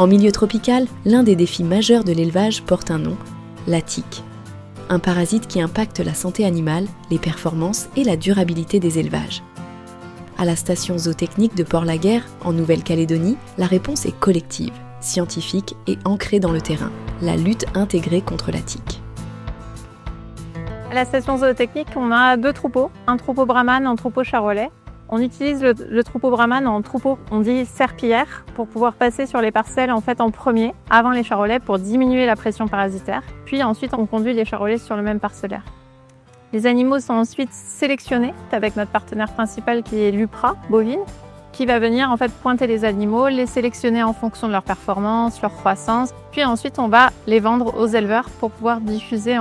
En milieu tropical, l'un des défis majeurs de l'élevage porte un nom, la tique. Un parasite qui impacte la santé animale, les performances et la durabilité des élevages. À la station zootechnique de Port-Laguerre, en Nouvelle-Calédonie, la réponse est collective, scientifique et ancrée dans le terrain. La lutte intégrée contre la tique. À la station zootechnique, on a 2 troupeaux, un troupeau brahman et un troupeau charolais. On utilise le troupeau brahman en troupeau, on dit serpillière, pour pouvoir passer sur les parcelles en premier, avant les charolais, pour diminuer la pression parasitaire. Puis ensuite, on conduit les charolais sur le même parcellaire. Les animaux sont ensuite sélectionnés avec notre partenaire principal qui est l'UPRA bovine, qui va venir pointer les animaux, les sélectionner en fonction de leur performance, leur croissance. Puis ensuite, on va les vendre aux éleveurs pour pouvoir diffuser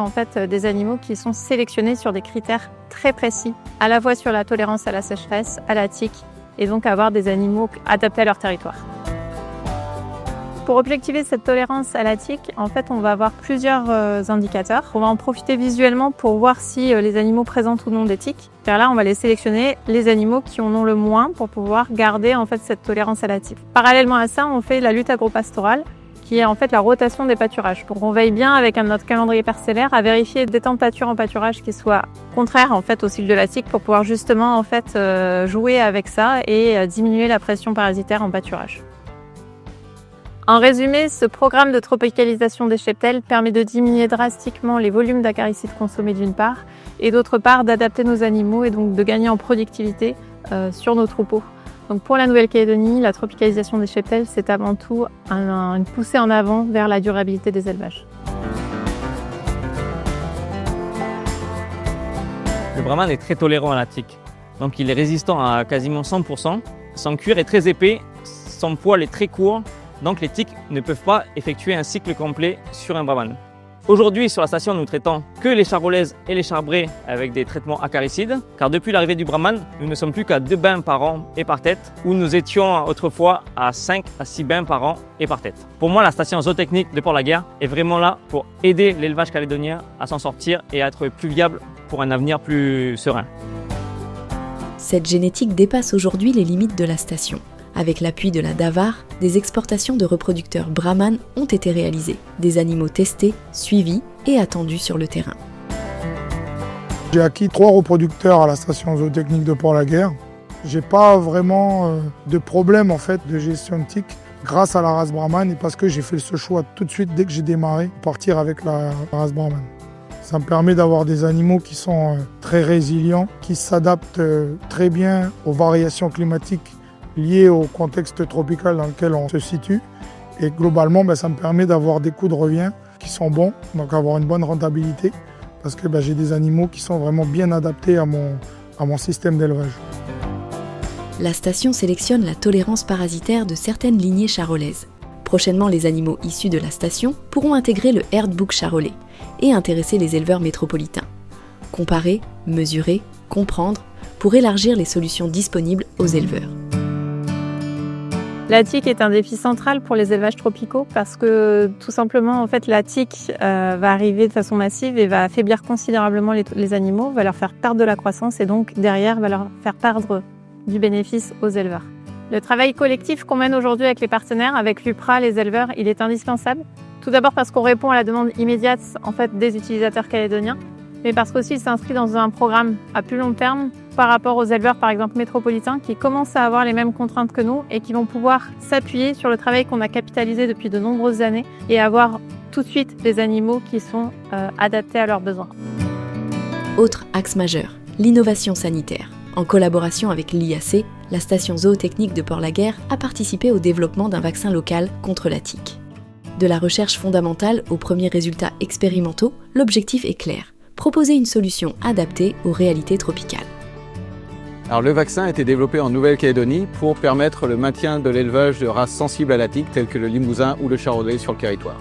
des animaux qui sont sélectionnés sur des critères très précis, à la fois sur la tolérance à la sécheresse, à la tique, et donc avoir des animaux adaptés à leur territoire. Pour objectiver cette tolérance à la tique, on va avoir plusieurs indicateurs. On va en profiter visuellement pour voir si les animaux présentent ou non des tiques. Car là, on va les sélectionner, les animaux qui en ont le moins, pour pouvoir garder cette tolérance à la tique. Parallèlement à ça, on fait la lutte agropastorale, qui est la rotation des pâturages. Donc on veille bien avec notre calendrier parcellaire à vérifier des températures en pâturage qui soient contraires au cycle de la tique pour pouvoir justement jouer avec ça et diminuer la pression parasitaire en pâturage. En résumé, ce programme de tropicalisation des cheptels permet de diminuer drastiquement les volumes d'acaricides consommés d'une part, et d'autre part d'adapter nos animaux et donc de gagner en productivité sur nos troupeaux. Donc pour la Nouvelle-Calédonie, la tropicalisation des cheptels, c'est avant tout une poussée en avant vers la durabilité des élevages. Le brahman est très tolérant à la tique, donc il est résistant à quasiment 100%. Son cuir est très épais, son poil est très court, donc les tiques ne peuvent pas effectuer un cycle complet sur un brahman. Aujourd'hui, sur la station, nous ne traitons que les charolaises et les charbrés avec des traitements acaricides, car depuis l'arrivée du brahman, nous ne sommes plus qu'à 2 bains par an et par tête, où nous étions autrefois à 5 à 6 bains par an et par tête. Pour moi, la station zootechnique de Port-Laguerre est vraiment là pour aider l'élevage calédonien à s'en sortir et à être plus viable pour un avenir plus serein. Cette génétique dépasse aujourd'hui les limites de la station. Avec l'appui de la DAVAR, des exportations de reproducteurs brahman ont été réalisées, des animaux testés, suivis et attendus sur le terrain. J'ai acquis 3 reproducteurs à la station zootechnique de Port-Laguerre. J'ai pas vraiment de problème de gestion de tiques grâce à la race brahman et parce que j'ai fait ce choix tout de suite dès que j'ai démarré de partir avec la race brahman. Ça me permet d'avoir des animaux qui sont très résilients, qui s'adaptent très bien aux variations climatiques liées au contexte tropical dans lequel on se situe. Et globalement, ça me permet d'avoir des coûts de revient qui sont bons, donc avoir une bonne rentabilité, parce que j'ai des animaux qui sont vraiment bien adaptés à mon système d'élevage. La station sélectionne la tolérance parasitaire de certaines lignées charolaises. Prochainement, les animaux issus de la station pourront intégrer le Herdbook charolais et intéresser les éleveurs métropolitains. Comparer, mesurer, comprendre pour élargir les solutions disponibles aux éleveurs. La tique est un défi central pour les élevages tropicaux parce que tout simplement la tique va arriver de façon massive et va affaiblir considérablement les animaux, va leur faire perdre de la croissance et donc derrière va leur faire perdre du bénéfice aux éleveurs. Le travail collectif qu'on mène aujourd'hui avec les partenaires, avec l'UPRA, les éleveurs, il est indispensable. Tout d'abord parce qu'on répond à la demande immédiate des utilisateurs calédoniens, mais parce qu'aussi il s'inscrit dans un programme à plus long terme par rapport aux éleveurs par exemple métropolitains qui commencent à avoir les mêmes contraintes que nous et qui vont pouvoir s'appuyer sur le travail qu'on a capitalisé depuis de nombreuses années et avoir tout de suite des animaux qui sont adaptés à leurs besoins. Autre axe majeur, l'innovation sanitaire. En collaboration avec l'IAC, la station zootechnique de Port-Laguerre a participé au développement d'un vaccin local contre la tique. De la recherche fondamentale aux premiers résultats expérimentaux, l'objectif est clair, proposer une solution adaptée aux réalités tropicales. Alors, le vaccin a été développé en Nouvelle-Calédonie pour permettre le maintien de l'élevage de races sensibles à la tique telles que le limousin ou le charolais sur le territoire.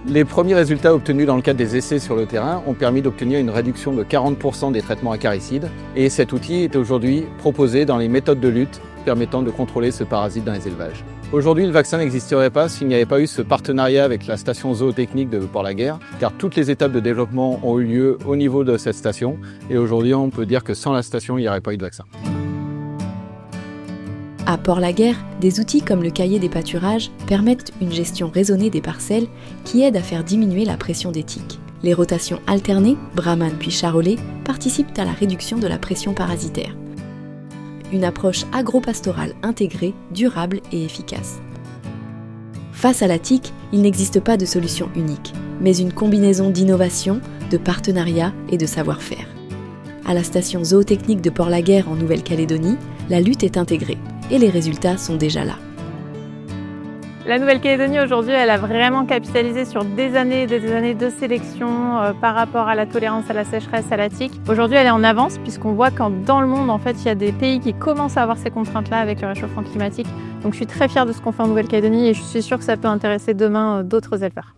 Les premiers résultats obtenus dans le cadre des essais sur le terrain ont permis d'obtenir une réduction de 40% des traitements acaricides et cet outil est aujourd'hui proposé dans les méthodes de lutte permettant de contrôler ce parasite dans les élevages. Aujourd'hui, le vaccin n'existerait pas s'il n'y avait pas eu ce partenariat avec la station zootechnique de Port-Laguerre, car toutes les étapes de développement ont eu lieu au niveau de cette station et aujourd'hui on peut dire que sans la station, il n'y aurait pas eu de vaccin. À Port-la-Guerre, des outils comme le cahier des pâturages permettent une gestion raisonnée des parcelles qui aide à faire diminuer la pression des tiques. Les rotations alternées, Brahman puis Charolais, participent à la réduction de la pression parasitaire. Une approche agro-pastorale intégrée, durable et efficace. Face à la tique, il n'existe pas de solution unique, mais une combinaison d'innovation, de partenariat et de savoir-faire. À la station zootechnique de Port-la-Guerre en Nouvelle-Calédonie, la lutte est intégrée et les résultats sont déjà là. La Nouvelle-Calédonie aujourd'hui, elle a vraiment capitalisé sur des années de sélection par rapport à la tolérance à la sécheresse, à la tique. Aujourd'hui, elle est en avance puisqu'on voit que dans le monde, en fait, il y a des pays qui commencent à avoir ces contraintes-là avec le réchauffement climatique. Donc je suis très fière de ce qu'on fait en Nouvelle-Calédonie et je suis sûre que ça peut intéresser demain d'autres éleveurs.